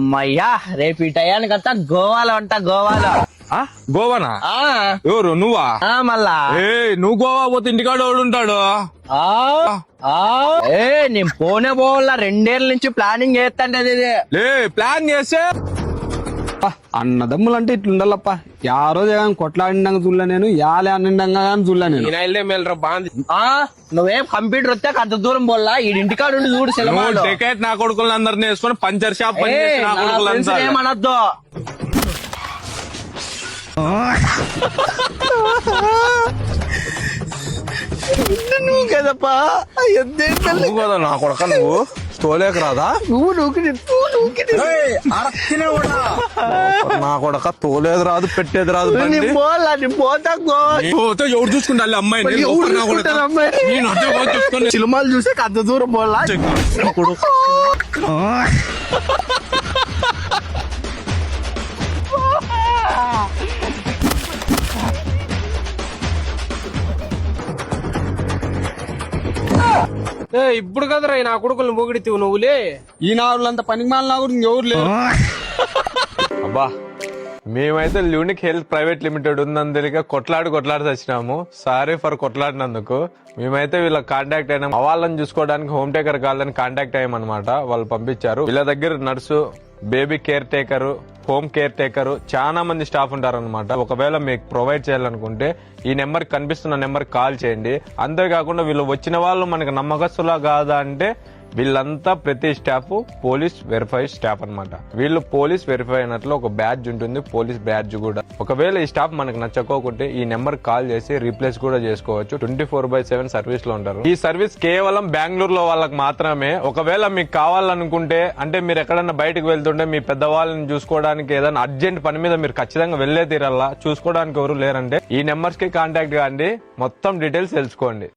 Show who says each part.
Speaker 1: అమ్మయ్యా రేపు ఈ టయానికంతా గోవాలో అంట గోవాలో.
Speaker 2: గోవానా? ఎవరు నువ్వా?
Speaker 1: మళ్ళా
Speaker 2: నువ్వు గోవా పోతే ఇంటికాడ ఎవడు ఉంటాడు?
Speaker 1: నేను పోనే పోవాలా 2 ఏళ్ళ నుంచి ప్లానింగ్ చేస్తాంటది ఇది.
Speaker 2: ప్లాన్ చేస్తే
Speaker 3: అన్నదమ్ములు అంటే ఇట్లుండాలప్ప. యా రోజు కొట్లాడిండంగా చూడలే నేను, యాలే అన్నిండంగా చూడలే నేను.
Speaker 1: నువ్వేం కంప్యూటర్ వస్తే అంత దూరం పోల్లా, ఈ ఇంటికాడ ఉండి చూడు సెలవు.
Speaker 2: టికెట్ నా కొడుకులు అందరిని వేసుకొని పంచర్ షాప్
Speaker 1: ఏమనొద్దు. నువ్వు కదప్పా
Speaker 2: కదా నా కొడక, నువ్వు తోలేక రాదా? నా కొడక తోలేదు రాదు, పెట్టేది రాదు. పోతే ఎవరు చూసుకుంటా అమ్మాయిని?
Speaker 1: సినిమాలు చూసే అంత దూరం పోలా.
Speaker 4: ఇప్పుడు కదరా నా కొడుకులు మొగిడితే నువ్వులే.
Speaker 3: ఈ నాగులంత పనికి మాల నాగుడు ఇంకెవరు లేరు.
Speaker 2: అబ్బా, మేమైతే యూనిక్ హెల్త్ ప్రైవేట్ లిమిటెడ్ ఉందని తెలియక కొట్లాడి వచ్చినాము. సారీ ఫర్ కొట్లాడినందుకు. మేమైతే వీళ్ళ కాంటాక్ట్ అయినాం. వాళ్ళని చూసుకోవడానికి హోమ్ టేకర్ కావాలని కాంటాక్ట్ అయ్యామన్నమాట. వాళ్ళు పంపించారు. వీళ్ళ దగ్గర nurse, baby care taker, home care taker, చాలా మంది స్టాఫ్ ఉంటారన్నమాట. ఒకవేళ మీకు ప్రొవైడ్ చేయాలనుకుంటే ఈ నెంబర్ కనిపిస్తున్న నెంబర్ కాల్ చేయండి. అంతేకాకుండా వీళ్ళు వచ్చిన వాళ్ళు మనకు నమ్మకస్తులా కాదా అంటే వీళ్ళంతా ప్రతి స్టాఫ్ పోలీస్ వెరిఫైడ్ స్టాఫ్ అన్నమాట. వీళ్ళు పోలీస్ వెరిఫై అయినట్లు ఒక బ్యాడ్జ్ ఉంటుంది, పోలీస్ బ్యాడ్జ్ కూడా. ఒకవేళ ఈ స్టాఫ్ మనకు నచ్చకోకుంటే ఈ నెంబర్ కాల్ చేసి రీప్లేస్ కూడా చేసుకోవచ్చు. 24/7 సర్వీస్ లో ఉంటారు. ఈ సర్వీస్ కేవలం బెంగళూరులో వాళ్ళకి మాత్రమే. ఒకవేళ మీకు కావాలనుకుంటే, అంటే మీరు ఎక్కడన్నా బయటకు వెళ్తుంటే మీ పెద్దవాళ్ళని చూసుకోవడానికి ఏదైనా అర్జెంట్ పని మీద మీరు ఖచ్చితంగా వెళ్లే తీరల్లా, చూసుకోవడానికి ఎవరు లేరంటే ఈ నెంబర్స్ కి కాంటాక్ట్ కాండి. మొత్తం డీటెయిల్స్ తెలుసుకోండి.